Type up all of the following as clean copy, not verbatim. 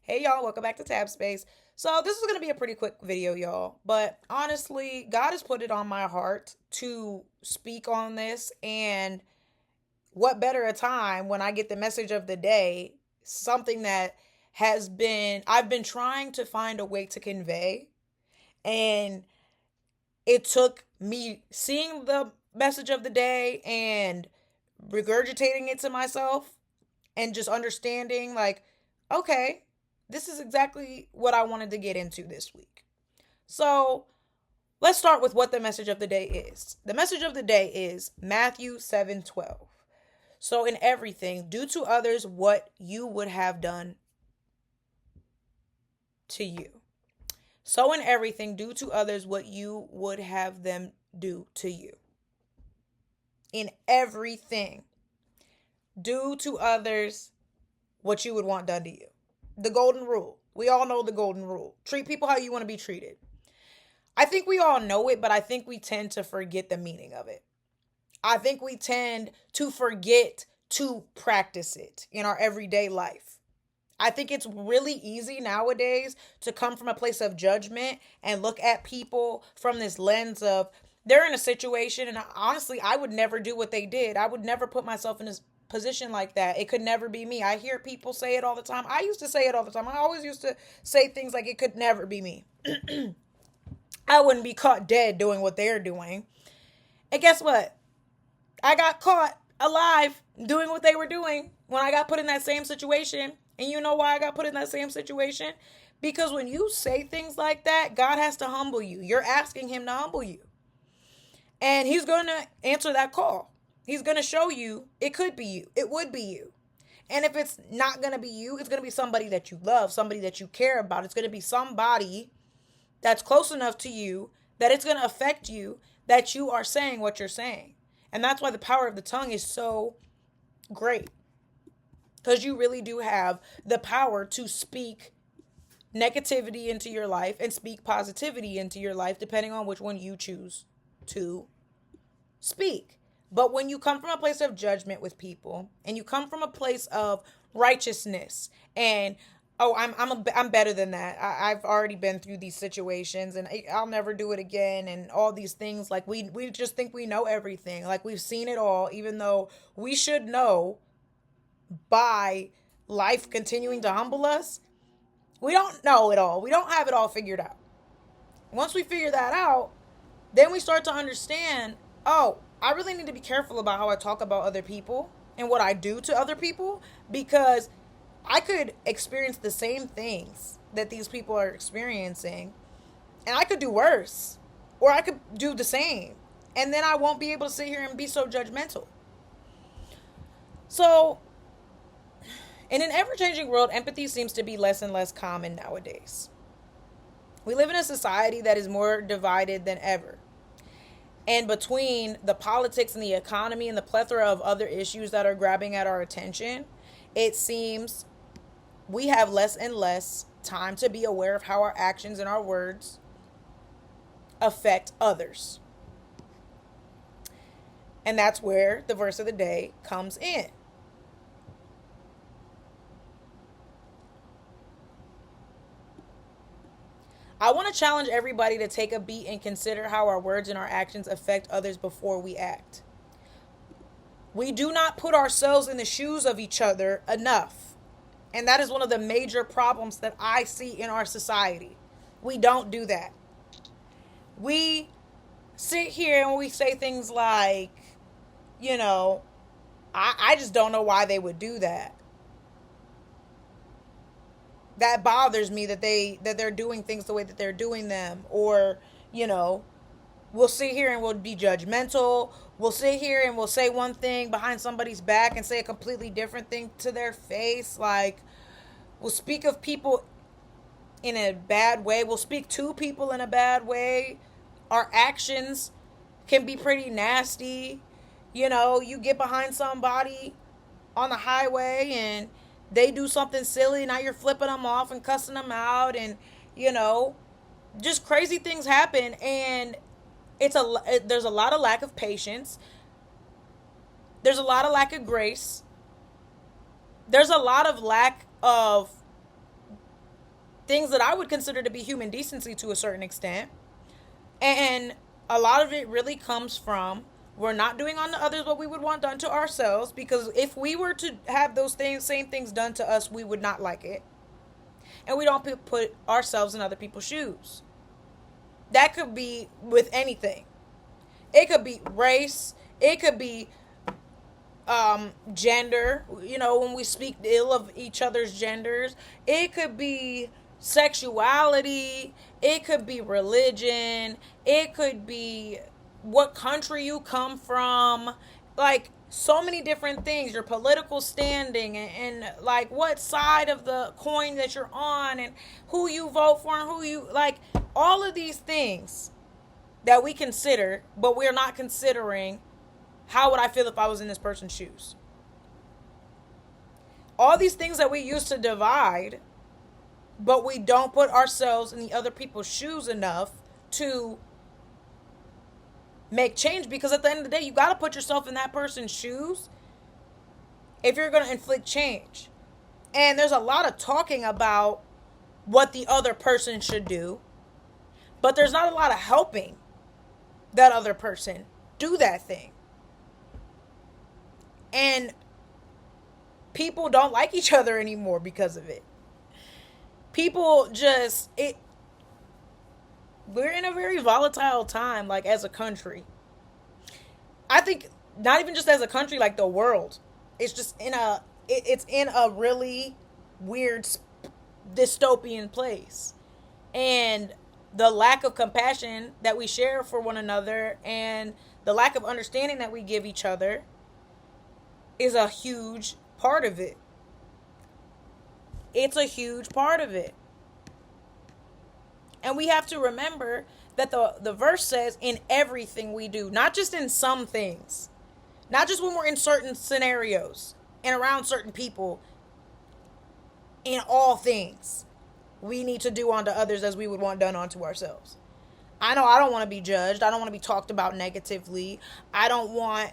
Hey y'all, welcome back to Tab Space. So this is going to be a pretty quick video, y'all. But honestly, God has put it on my heart to speak on this, and what better a time when I get the message of the day, something that I've been trying to find a way to convey, and it took me seeing the message of the day and regurgitating it to myself and just understanding, like, okay, this is exactly what I wanted to get into this week. So let's start with what the message of the day is. The message of the day is Matthew 7:12. So in everything, do to others what you would have done to you. So in everything, do to others what you would have them do to you. In everything, do to others what you would want done to you. The golden rule. We all know the golden rule. Treat people how you want to be treated. I think we all know it, but I think we tend to forget the meaning of it. I think we tend to forget to practice it in our everyday life. I think it's really easy nowadays to come from a place of judgment and look at people from this lens of they're in a situation, and honestly, I would never do what they did. I would never put myself in a position like that. It could never be me. I hear people say it all the time. I used to say it all the time. I always used to say things like it could never be me. I wouldn't be caught dead doing what they're doing. And guess what? I got caught alive doing what they were doing when I got put in that same situation. And you know why I got put in that same situation? Because when you say things like that, God has to humble you. You're asking him to humble you. And he's going to answer that call. He's going to show you it could be you. It would be you. And if it's not going to be you, it's going to be somebody that you love, somebody that you care about. It's going to be somebody that's close enough to you that it's going to affect you, that you are saying what you're saying. And that's why the power of the tongue is so great. Because you really do have the power to speak negativity into your life and speak positivity into your life, depending on which one you choose to speak. But when you come from a place of judgment with people, and you come from a place of righteousness, and oh, I'm better than that. I've already been through these situations, and I'll never do it again, and all these things. Like we just think we know everything, like we've seen it all, even though we should know by life continuing to humble us. We don't know it all. We don't have it all figured out. Once we figure that out, then we start to understand, oh, I really need to be careful about how I talk about other people and what I do to other people, because I could experience the same things that these people are experiencing, and I could do worse, or I could do the same, and then I won't be able to sit here and be so judgmental. So, in an ever-changing world, empathy seems to be less and less common nowadays. We live in a society that is more divided than ever. And between the politics and the economy and the plethora of other issues that are grabbing at our attention, it seems we have less and less time to be aware of how our actions and our words affect others. And that's where the verse of the day comes in. I want to challenge everybody to take a beat and consider how our words and our actions affect others before we act. We do not put ourselves in the shoes of each other enough. And that is one of the major problems that I see in our society. We don't do that. We sit here and we say things like, you know, I just don't know why they would do that. That bothers me that they're doing things the way that they're doing them. Or, you know, we'll sit here and we'll be judgmental. We'll sit here and we'll say one thing behind somebody's back and say a completely different thing to their face. Like, we'll speak of people in a bad way. We'll speak to people in a bad way. Our actions can be pretty nasty. You know, you get behind somebody on the highway and they do something silly. Now you're flipping them off and cussing them out, and you know, just crazy things happen. And there's a lot of lack of patience. There's a lot of lack of grace. There's a lot of lack of things that I would consider to be human decency to a certain extent. And a lot of it really comes from we're not doing unto others what we would want done to ourselves, because if we were to have those same things done to us, we would not like it. And we don't put ourselves in other people's shoes. That could be with anything. It could be race. It could be gender, when we speak ill of each other's genders. It could be sexuality. It could be religion. It could be what country you come from. Like, so many different things. Your political standing, and like what side of the coin that you're on, and who you vote for, and who you like. All of these things that we consider, but we're not considering how would I feel if I was in this person's shoes. All these things that we use to divide, but we don't put ourselves in the other people's shoes enough to make change. Because at the end of the day, you got to put yourself in that person's shoes if you're going to inflict change. And there's a lot of talking about what the other person should do, but there's not a lot of helping that other person do that thing. And people don't like each other anymore because of it. People we're in a very volatile time, like, as a country. I think not even just as a country, like the world. It's just it's in a really weird dystopian place. And the lack of compassion that we share for one another, and the lack of understanding that we give each other, is a huge part of it. It's a huge part of it. And we have to remember that the verse says in everything we do, not just in some things, not just when we're in certain scenarios and around certain people. In all things, we need to do unto others as we would want done unto ourselves. I know I don't want to be judged. I don't want to be talked about negatively. I don't want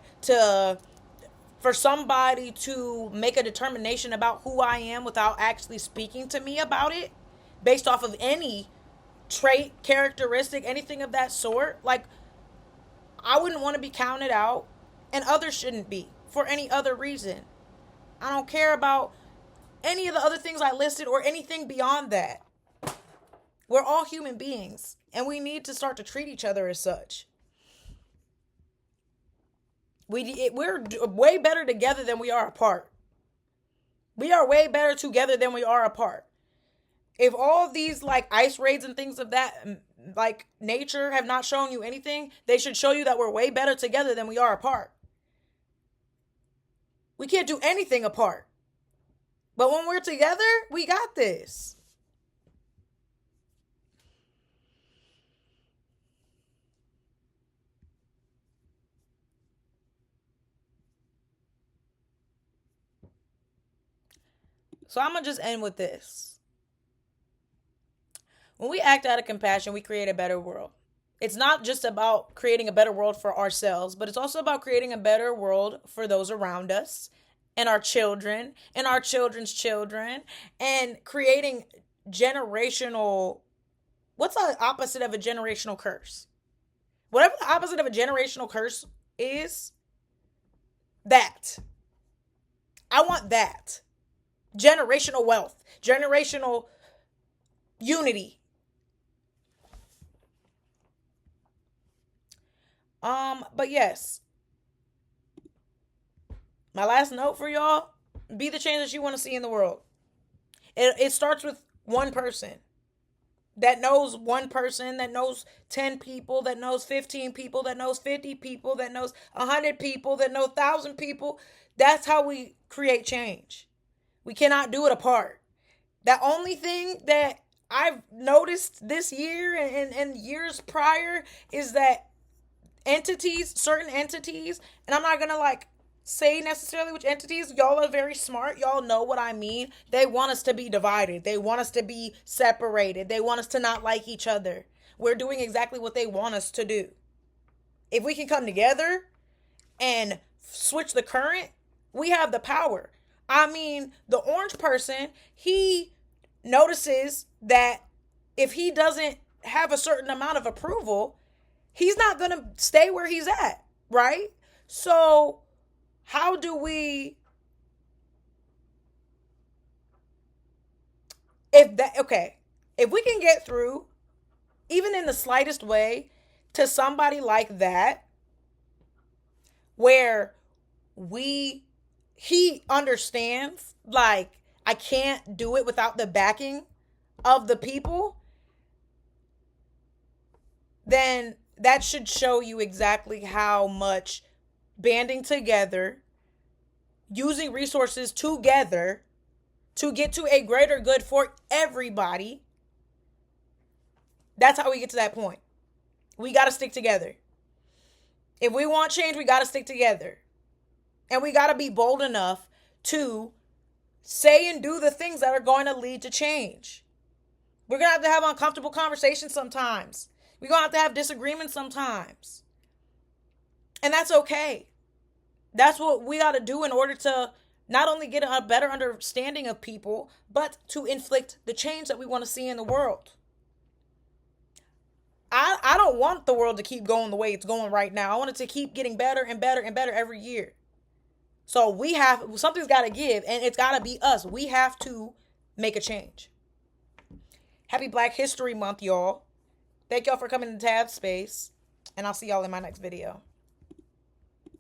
for somebody to make a determination about who I am without actually speaking to me about it, based off of any trait, characteristic, anything of that sort. Like, I wouldn't want to be counted out, and others shouldn't be for any other reason. I don't care about any of the other things I listed or anything beyond that. We're all human beings, and we need to start to treat each other as such. We're way better together than we are apart. We are way better together than we are apart. If all of these, like, ICE raids and things of that, like, nature have not shown you anything, they should show you that we're way better together than we are apart. We can't do anything apart. But when we're together, we got this. So I'm going to just end with this. When we act out of compassion, we create a better world. It's not just about creating a better world for ourselves, but it's also about creating a better world for those around us, and our children, and our children's children, and creating generational... What's the opposite of a generational curse? Whatever the opposite of a generational curse is, that. I want that. Generational wealth, generational unity. But yes, my last note for y'all: be the change that you want to see in the world. It starts with one person that knows one person, that knows 10 people, that knows 15 people, that knows 50 people, that knows 100 people, that knows 1,000 people. That's how we create change. We cannot do it apart. The only thing that I've noticed this year and years prior is that certain entities, and I'm not going to say necessarily which entities, y'all are very smart. Y'all know what I mean. They want us to be divided. They want us to be separated. They want us to not like each other. We're doing exactly what they want us to do. If we can come together and switch the current, we have the power. I mean, the orange person, he notices that if he doesn't have a certain amount of approval, he's not going to stay where he's at, right? So how do we, if we can get through, even in the slightest way, to somebody like that, where he understands, like, I can't do it without the backing of the people, then that should show you exactly how much banding together, using resources together to get to a greater good for everybody, that's how we get to that point. We got to stick together. If we want change, we got to stick together. And we got to be bold enough to say and do the things that are going to lead to change. We're going to have uncomfortable conversations sometimes. We're going to have disagreements sometimes. And that's okay. That's what we got to do in order to not only get a better understanding of people, but to inflict the change that we want to see in the world. I don't want the world to keep going the way it's going right now. I want it to keep getting better and better and better every year. So something's got to give, and it's got to be us. We have to make a change. Happy Black History Month, y'all. Thank y'all for coming to Tab Space, and I'll see y'all in my next video.